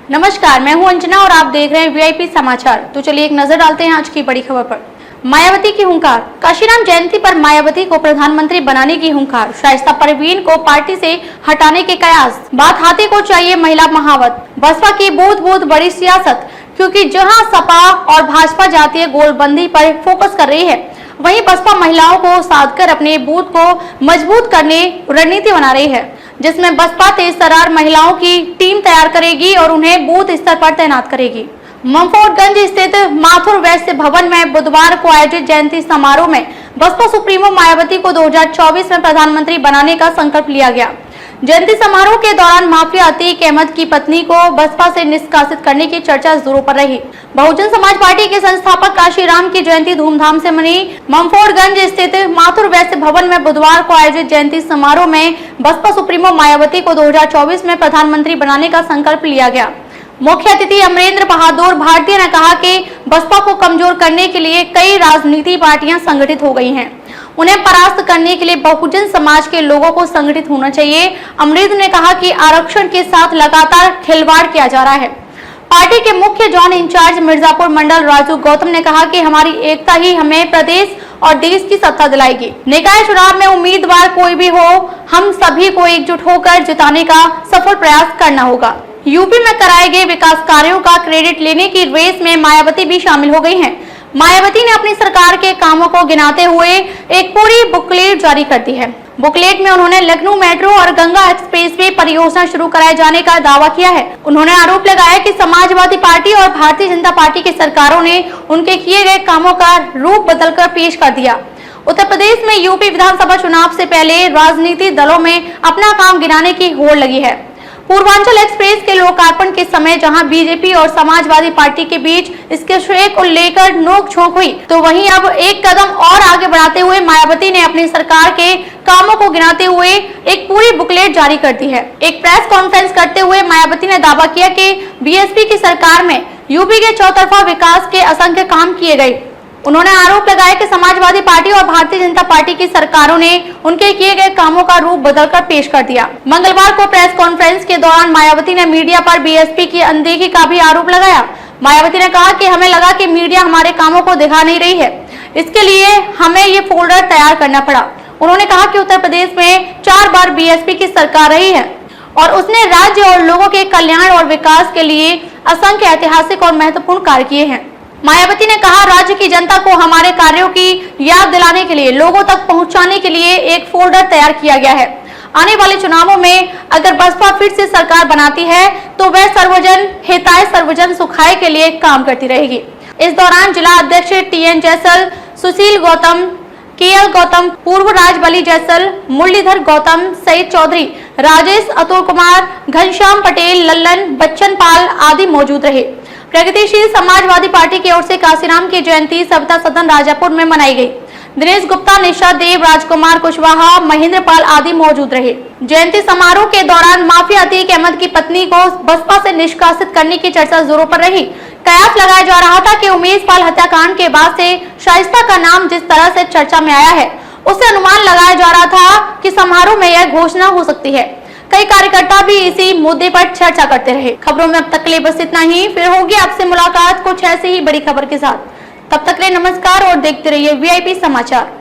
नमस्कार, मैं हूं अंजना और आप देख रहे हैं वीआईपी समाचार। तो चलिए एक नजर डालते हैं आज की बड़ी खबर पर। मायावती की हुंकार, काशीराम जयंती पर मायावती को प्रधानमंत्री बनाने की हुंकार, शाइस्ता परवीन को पार्टी से हटाने के कयास, बात हाथी को चाहिए महिला महावत, बसपा की बूथ बूथ बड़ी सियासत, क्योंकि जहां सपा और भाजपा जातीय गोलबंदी पर फोकस कर रही है, वहीं बसपा महिलाओं को साधकर अपने बूथ को मजबूत करने रणनीति बना रही है, जिसमें बसपा तेज तर्रार महिलाओं की टीम तैयार करेगी और उन्हें बूथ स्तर पर तैनात करेगी। मंफोटगंज स्थित माथुर वैश्य भवन में बुधवार को आयोजित जयंती समारोह में बसपा सुप्रीमो मायावती को 2024 में प्रधानमंत्री बनाने का संकल्प लिया गया। जयंती समारोह के दौरान माफिया अतीक अहमद की पत्नी को बसपा से निष्कासित करने की चर्चा जोरों पर रही। बहुजन समाज पार्टी के संस्थापक काशीराम की जयंती धूमधाम से मनी। मंफोटगंज स्थित माथुर वैश्य भवन में बुधवार को आयोजित जयंती समारोह में बसपा सुप्रीमो मायावती को 2024 में प्रधानमंत्री बनाने का संकल्प लिया गया। मुख्य अतिथि अमरेंद्र बहादुर भारती ने कहा कि बसपा को कमजोर करने के लिए कई राजनीतिक पार्टियां संगठित हो गई हैं। उन्हें परास्त करने के लिए बहुजन समाज के लोगों को संगठित होना चाहिए। अमरेंद्र ने कहा कि आरक्षण के साथ लगातार खिलवाड़ किया जा रहा है। पार्टी के मुख्य जोन इंचार्ज मिर्जापुर मंडल राजू गौतम ने कहा कि हमारी एकता ही हमें प्रदेश और देश की सत्ता दिलाएगी। निकाय चुनाव में उम्मीदवार कोई भी हो, हम सभी को एकजुट होकर जिताने का सफल प्रयास करना होगा। यूपी में कराए गए विकास कार्यों का क्रेडिट लेने की रेस में मायावती भी शामिल हो गई हैं। मायावती ने अपनी सरकार के कामों को गिनाते हुए एक पूरी बुकलेट जारी कर दी है। बुकलेट में उन्होंने लखनऊ मेट्रो और गंगा एक्सप्रेसवे परियोजना शुरू कराए जाने का दावा किया है। उन्होंने आरोप लगाया कि समाजवादी पार्टी और भारतीय जनता पार्टी की सरकारों ने उनके किए गए कामों का रूप बदलकर पेश कर दिया। उत्तर प्रदेश में यूपी विधानसभा चुनाव से पहले राजनीतिक दलों में अपना काम गिनाने की होड़ लगी है। पूर्वांचल एक्सप्रेस के लोकार्पण के समय जहां बीजेपी और समाजवादी पार्टी के बीच इसके श्रेय को लेकर नोक-झोंक हुई, तो वहीं अब एक कदम और आगे बढ़ाते हुए मायावती ने अपनी सरकार के कामों को गिनाते हुए एक पूरी बुकलेट जारी कर दी है। एक प्रेस कॉन्फ्रेंस करते हुए मायावती ने दावा किया कि बीएसपी की सरकार में यूपी के चौतरफा विकास के असंख्य काम किए गए। उन्होंने आरोप लगाया कि समाजवादी पार्टी और भारतीय जनता पार्टी की सरकारों ने उनके किए गए कामों का रूप बदलकर पेश कर दिया। मंगलवार को प्रेस कॉन्फ्रेंस के दौरान मायावती ने मीडिया पर बीएसपी की अनदेखी का भी आरोप लगाया। मायावती ने कहा कि हमें लगा कि मीडिया हमारे कामों को दिखा नहीं रही है, इसके लिए हमें ये फोल्डर तैयार करना पड़ा। उन्होंने कहा कि उत्तर प्रदेश में 4 बार बीएसपी की सरकार रही है और उसने राज्य और लोगों के कल्याण और विकास के लिए असंख्य ऐतिहासिक और महत्वपूर्ण कार्य किए हैं। मायावती ने कहा, राज्य की जनता को हमारे कार्यों की याद दिलाने के लिए, लोगों तक पहुंचाने के लिए एक फोल्डर तैयार किया गया है। आने वाले चुनावों में अगर बसपा फिर से सरकार बनाती है तो वह सर्वजन हिताय सर्वजन सुखाय के लिए काम करती रहेगी। इस दौरान जिला अध्यक्ष टीएन जैसल, सुशील गौतम, केएल गौतम, पूर्व राजबली जैसल, मुरलीधर गौतम, सईद चौधरी, राजेश, अतुल कुमार, घनश्याम पटेल, लल्लन, बच्चन पाल आदि मौजूद रहे। प्रगतिशील समाजवादी पार्टी की ओर से काशीराम की जयंती सविता सदन राजापुर में मनाई गई। दिनेश गुप्ता, निशा देव, राजकुमार कुशवाहा, महेंद्र पाल आदि मौजूद रहे। जयंती समारोह के दौरान माफिया अतीक अहमद की पत्नी को बसपा से निष्कासित करने की चर्चा जोरों पर रही। कयास लगाया जा रहा था कि उमेश पाल हत्याकांड के बाद से शाइस्ता का नाम जिस तरह से चर्चा में आया है, उससे अनुमान लगाया जा रहा था कि समारोह में यह घोषणा हो सकती है। कई कार्यकर्ता भी इसी मुद्दे पर चर्चा करते रहे। खबरों में अब तक के लिए बस इतना ही। फिर होगी आपसे मुलाकात कुछ ऐसी ही बड़ी खबर के साथ। तब तक के लिए नमस्कार और देखते रहिए वीआईपी समाचार।